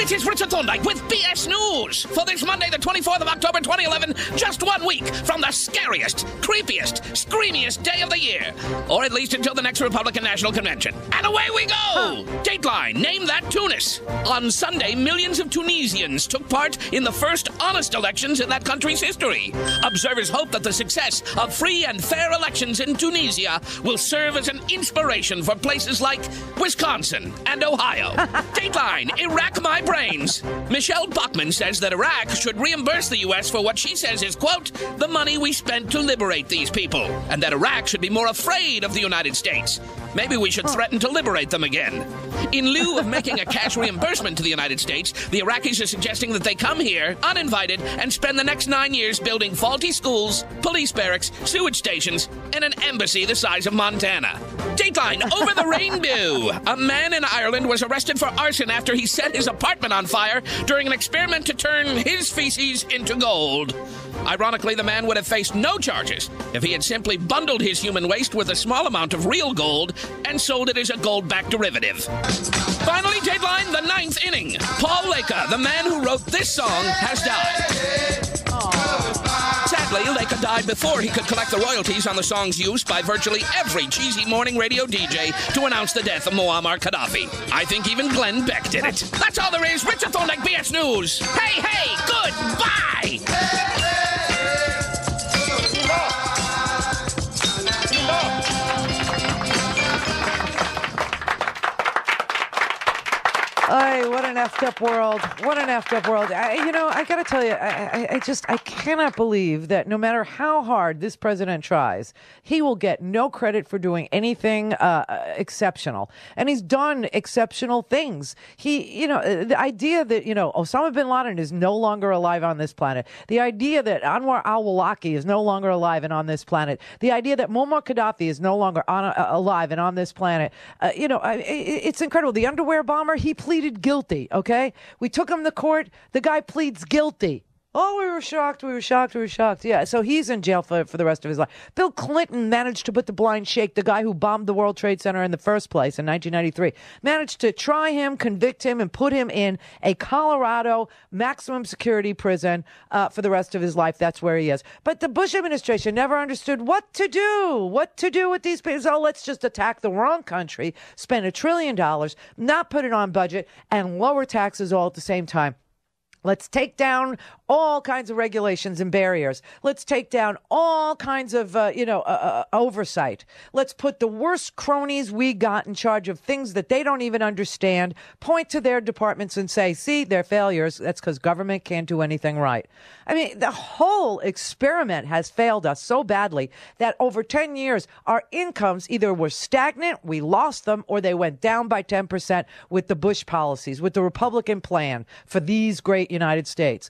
This is Richard Thorndyke with BS News for this Monday, the 24th of October, 2011, just 1 week from the scariest, creepiest, screamiest day of the year, or at least until the next Republican National Convention. And away we go! Dateline, name that Tunis. On Sunday, millions of Tunisians took part in the first honest elections in that country's history. Observers hope that the success of free and fair elections in Tunisia will serve as an inspiration for places like Wisconsin and Ohio. Dateline, Iraq my brains. Michelle Bachmann says that Iraq should reimburse the U.S. for what she says is, quote, the money we spent to liberate these people, and that Iraq should be more afraid of the United States. Maybe we should threaten to liberate them again. In lieu of making a cash reimbursement to the United States, the Iraqis are suggesting that they come here, uninvited, and spend the next 9 years building faulty schools, police barracks, sewage stations, and an embassy the size of Montana. Dateline, over the rainbow. A man in Ireland was arrested for arson after he set his apartment on fire during an experiment to turn his feces into gold. Ironically, the man would have faced no charges if he had simply bundled his human waste with a small amount of real gold and sold it as a gold-backed derivative. Finally, Dateline, the 9th inning. Paul Leka, the man who wrote this song, has died. Sadly, Leka died before he could collect the royalties on the song's use by virtually every cheesy morning radio DJ to announce the death of Muammar Gaddafi. I think even Glenn Beck did it. That's all there is. Richard Thorndyke, BS News. Hey, goodbye! Ay, what an effed up world. What an effed up world. I got to tell you, I cannot believe that no matter how hard this president tries, he will get no credit for doing anything exceptional. And he's done exceptional things. The idea that, Osama bin Laden is no longer alive on this planet. The idea that Anwar al-Awlaki is no longer alive and on this planet. The idea that Muammar Gaddafi is no longer alive and on this planet. It's incredible. The underwear bomber, he pleaded guilty, okay? We took him to court. The guy pleads guilty. Oh, we were shocked. Yeah, so he's in jail for the rest of his life. Bill Clinton managed to put the blind sheikh, the guy who bombed the World Trade Center in the first place in 1993, managed to try him, convict him, and put him in a Colorado maximum security prison for the rest of his life. That's where he is. But the Bush administration never understood what to do with these people. Oh, let's just attack the wrong country, spend $1 trillion, not put it on budget, and lower taxes all at the same time. Let's take down all kinds of regulations and barriers. Let's take down all kinds of, oversight. Let's put the worst cronies we got in charge of things that they don't even understand, point to their departments and say, see, they're failures. That's because government can't do anything right. I mean, the whole experiment has failed us so badly that over 10 years, our incomes either were stagnant, we lost them, or they went down by 10% with the Bush policies, with the Republican plan for these great United States.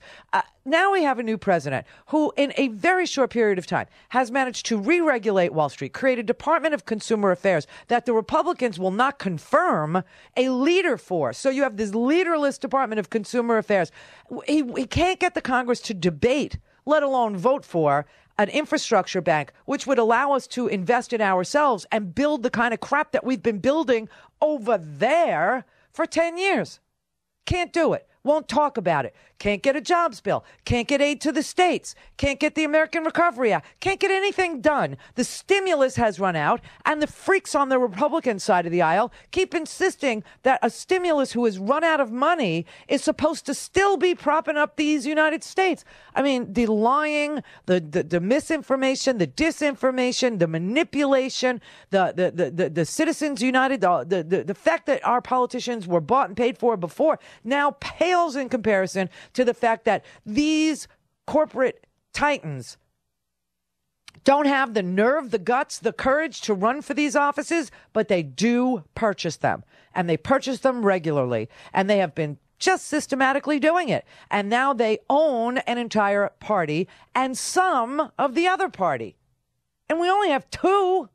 Now we have a new president who, in a very short period of time, has managed to re-regulate Wall Street, create a Department of Consumer Affairs that the Republicans will not confirm a leader for. So you have this leaderless Department of Consumer Affairs. He can't get the Congress to debate, let alone vote for, an infrastructure bank, which would allow us to invest in ourselves and build the kind of crap that we've been building over there for 10 years. Can't do it. Won't talk about it. Can't get a jobs bill. Can't get aid to the states. Can't get the American Recovery Act. Can't get anything done. The stimulus has run out, and the freaks on the Republican side of the aisle keep insisting that a stimulus who has run out of money is supposed to still be propping up these United States. I mean, the lying, the misinformation, the disinformation, the manipulation, the Citizens United, the fact that our politicians were bought and paid for before now pales in comparison to the fact that these corporate titans don't have the nerve, the guts, the courage to run for these offices, but they do purchase them, and they purchase them regularly, and they have been just systematically doing it. And now they own an entire party and some of the other party. And we only have two.